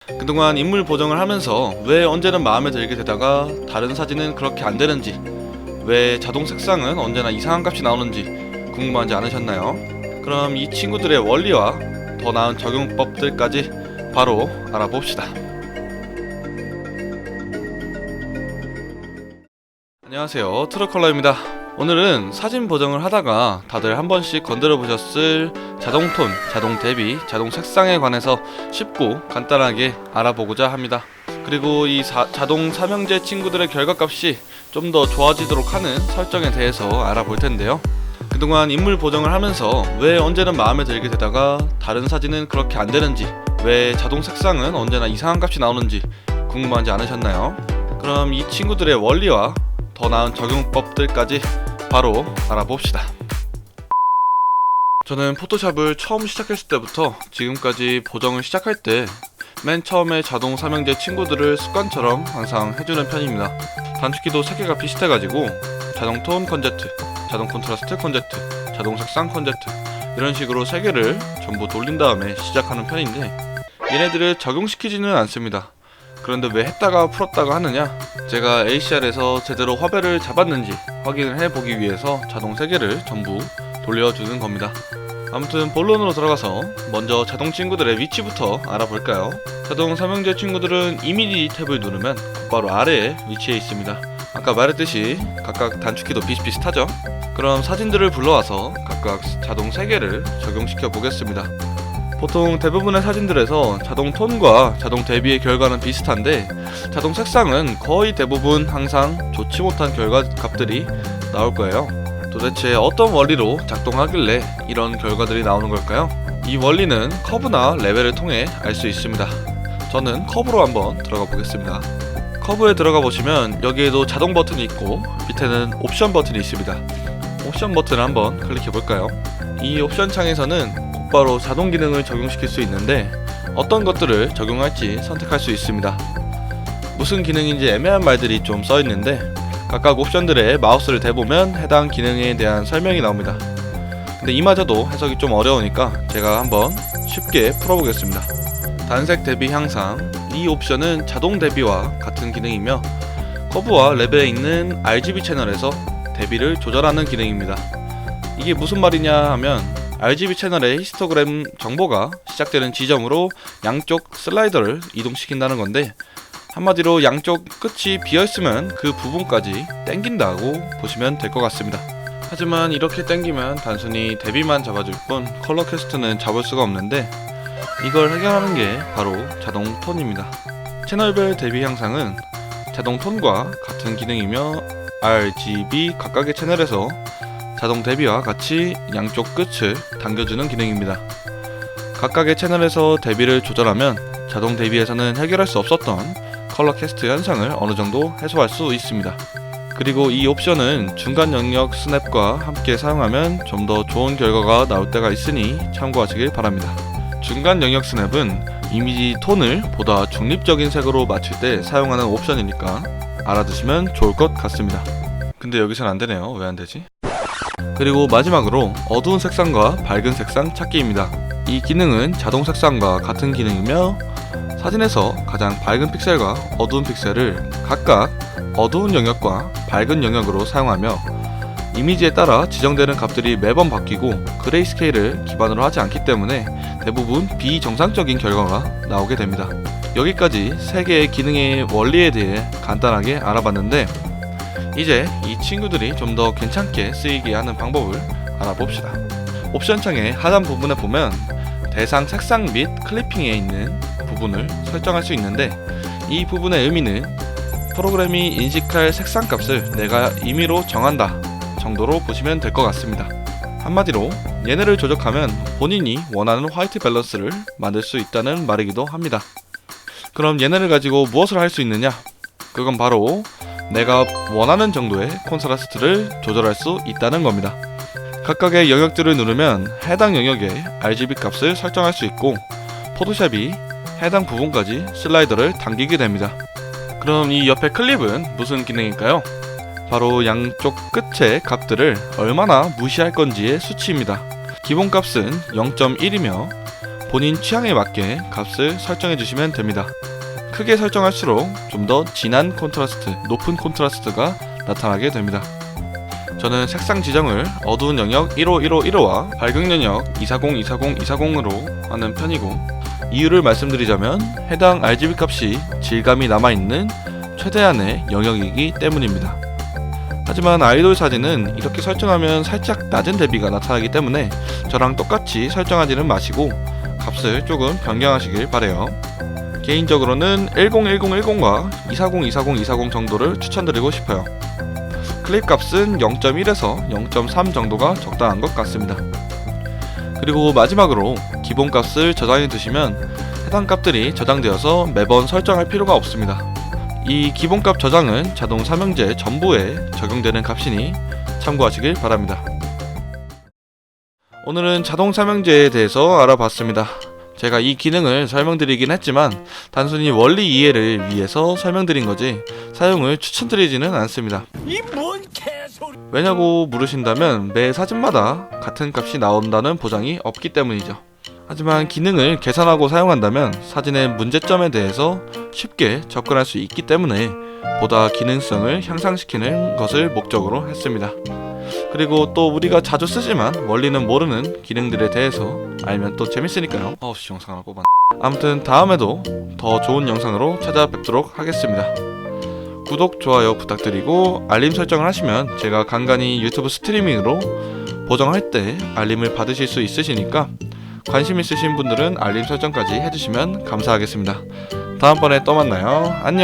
그동안 인물 보정을 하면서 왜 언제는 마음에 들게 되다가 다른 사진은 그렇게 안 되는지, 왜 자동 색상은 언제나 이상한 값이 나오는지 궁금하지 않으셨나요? 그럼 이 친구들의 원리와 더 나은 적용법들까지 바로 알아봅시다. 안녕하세요, 트루컬러입니다. 오늘은 사진 보정을 하다가 다들 한 번씩 건드려 보셨을 자동 톤, 자동 대비, 자동 색상에 관해서 쉽고 간단하게 알아보고자 합니다. 그리고 이 자동 삼형제 친구들의 결과값이 좀 더 좋아지도록 하는 설정에 대해서 알아볼 텐데요. 그동안 인물 보정을 하면서 왜 언제는 마음에 들게 되다가 다른 사진은 그렇게 안 되는지, 왜 자동 색상은 언제나 이상한 값이 나오는지 궁금하지 않으셨나요? 그럼 이 친구들의 원리와 더 나은 적용법들까지 바로 알아봅시다. 저는 포토샵을 처음 시작했을 때부터 지금까지 보정을 시작할 때 맨 처음에 자동 삼형제 친구들을 습관처럼 항상 해주는 편입니다. 단축키도 3개가 비슷해가지고 자동 톤 컨제트, 자동 콘트라스트 컨제트, 자동 색상 컨제트 이런 식으로 3개를 전부 돌린 다음에 시작하는 편인데, 얘네들을 적용시키지는 않습니다. 그런데 왜 했다가 풀었다가 하느냐? 제가 ACR에서 제대로 화배를 잡았는지 확인을 해보기 위해서 자동 3개를 전부 돌려주는 겁니다. 아무튼 본론으로 들어가서 먼저 자동 친구들의 위치부터 알아볼까요? 자동 삼형제 친구들은 이미지 탭을 누르면 곧바로 아래에 위치해 있습니다. 아까 말했듯이 각각 단축키도 비슷비슷하죠? 그럼 사진들을 불러와서 각각 자동 3개를 적용시켜 보겠습니다. 보통 대부분의 사진들에서 자동 톤과 자동 대비의 결과는 비슷한데, 자동 색상은 거의 대부분 항상 좋지 못한 결과 값들이 나올 거예요. 도대체 어떤 원리로 작동하길래 이런 결과들이 나오는 걸까요? 이 원리는 커브나 레벨을 통해 알 수 있습니다. 저는 커브로 한번 들어가 보겠습니다. 커브에 들어가 보시면 여기에도 자동 버튼이 있고 밑에는 옵션 버튼이 있습니다. 옵션 버튼을 한번 클릭해 볼까요? 이 옵션 창에서는 곧바로 자동 기능을 적용시킬 수 있는데, 어떤 것들을 적용할지 선택할 수 있습니다. 무슨 기능인지 애매한 말들이 좀 써있는데 각각 옵션들에 마우스를 대보면 해당 기능에 대한 설명이 나옵니다. 근데 이마저도 해석이 좀 어려우니까 제가 한번 쉽게 풀어보겠습니다. 단색 대비 향상, 이 옵션은 자동 대비와 같은 기능이며 커브와 레벨에 있는 RGB 채널에서 대비를 조절하는 기능입니다. 이게 무슨 말이냐 하면, RGB 채널의 히스토그램 정보가 시작되는 지점으로 양쪽 슬라이더를 이동시킨다는 건데, 한마디로 양쪽 끝이 비어있으면 그 부분까지 당긴다고 보시면 될 것 같습니다. 하지만 이렇게 당기면 단순히 대비만 잡아줄 뿐 컬러 캐스트는 잡을 수가 없는데, 이걸 해결하는 게 바로 자동 톤입니다. 채널별 대비 향상은 자동 톤과 같은 기능이며 RGB 각각의 채널에서 자동 대비와 같이 양쪽 끝을 당겨주는 기능입니다. 각각의 채널에서 대비를 조절하면 자동 대비에서는 해결할 수 없었던 컬러 캐스트 현상을 어느 정도 해소할 수 있습니다. 그리고 이 옵션은 중간 영역 스냅과 함께 사용하면 좀 더 좋은 결과가 나올 때가 있으니 참고하시길 바랍니다. 중간 영역 스냅은 이미지 톤을 보다 중립적인 색으로 맞출 때 사용하는 옵션이니까 알아두시면 좋을 것 같습니다. 근데 여기서는 안되네요. 왜 안되지? 그리고 마지막으로 어두운 색상과 밝은 색상 찾기입니다. 이 기능은 자동 색상과 같은 기능이며 사진에서 가장 밝은 픽셀과 어두운 픽셀을 각각 어두운 영역과 밝은 영역으로 사용하며 이미지에 따라 지정되는 값들이 매번 바뀌고 그레이스케일을 기반으로 하지 않기 때문에 대부분 비정상적인 결과가 나오게 됩니다. 여기까지 3개의 기능의 원리에 대해 간단하게 알아봤는데, 이제 이 친구들이 좀 더 괜찮게 쓰이게 하는 방법을 알아봅시다. 옵션 창의 하단 부분에 보면 대상 색상 및 클리핑에 있는 부분을 설정할 수 있는데, 이 부분의 의미는 프로그램이 인식할 색상 값을 내가 임의로 정한다 정도로 보시면 될 것 같습니다. 한마디로 얘네를 조작하면 본인이 원하는 화이트 밸런스를 만들 수 있다는 말이기도 합니다. 그럼 얘네를 가지고 무엇을 할 수 있느냐? 그건 바로 내가 원하는 정도의 콘트라스트를 조절할 수 있다는 겁니다. 각각의 영역들을 누르면 해당 영역의 RGB 값을 설정할 수 있고, 포토샵이 해당 부분까지 슬라이더를 당기게 됩니다. 그럼 이 옆에 클립은 무슨 기능일까요? 바로 양쪽 끝의 값들을 얼마나 무시할 건지의 수치입니다. 기본값은 0.1이며 본인 취향에 맞게 값을 설정해 주시면 됩니다. 크게 설정할수록 좀 더 진한 콘트라스트, 높은 콘트라스트가 나타나게 됩니다. 저는 색상 지정을 어두운 영역 15151와 밝은 영역 240-240-240으로 하는 편이고, 이유를 말씀드리자면 해당 RGB 값이 질감이 남아있는 최대한의 영역이기 때문입니다. 하지만 아이돌 사진은 이렇게 설정하면 살짝 낮은 대비가 나타나기 때문에 저랑 똑같이 설정하지는 마시고 값을 조금 변경하시길 바래요. 개인적으로는 101010과 240-240-240 정도를 추천드리고 싶어요. 클립 값은 0.1에서 0.3 정도가 적당한 것 같습니다. 그리고 마지막으로 기본 값을 저장해 두시면 해당 값들이 저장되어서 매번 설정할 필요가 없습니다. 이 기본값 저장은 자동 삼형제 전부에 적용되는 값이니 참고하시길 바랍니다. 오늘은 자동 삼형제에 대해서 알아봤습니다. 제가 이 기능을 설명드리긴 했지만 단순히 원리 이해를 위해서 설명드린 거지 사용을 추천드리지는 않습니다. 이 뭔 개소리. 왜냐고 물으신다면 매 사진마다 같은 값이 나온다는 보장이 없기 때문이죠. 하지만 기능을 계산하고 사용한다면 사진의 문제점에 대해서 쉽게 접근할 수 있기 때문에 보다 기능성을 향상시키는 것을 목적으로 했습니다. 그리고 또 우리가 자주 쓰지만 원리는 모르는 기능들에 대해서 알면 또 재밌으니까요. 영상 하나 꼽아. 아무튼 다음에도 더 좋은 영상으로 찾아뵙도록 하겠습니다. 구독, 좋아요 부탁드리고 알림 설정을 하시면 제가 간간히 유튜브 스트리밍으로 보정할 때 알림을 받으실 수 있으시니까 관심 있으신 분들은 알림 설정까지 해주시면 감사하겠습니다. 다음번에 또 만나요. 안녕.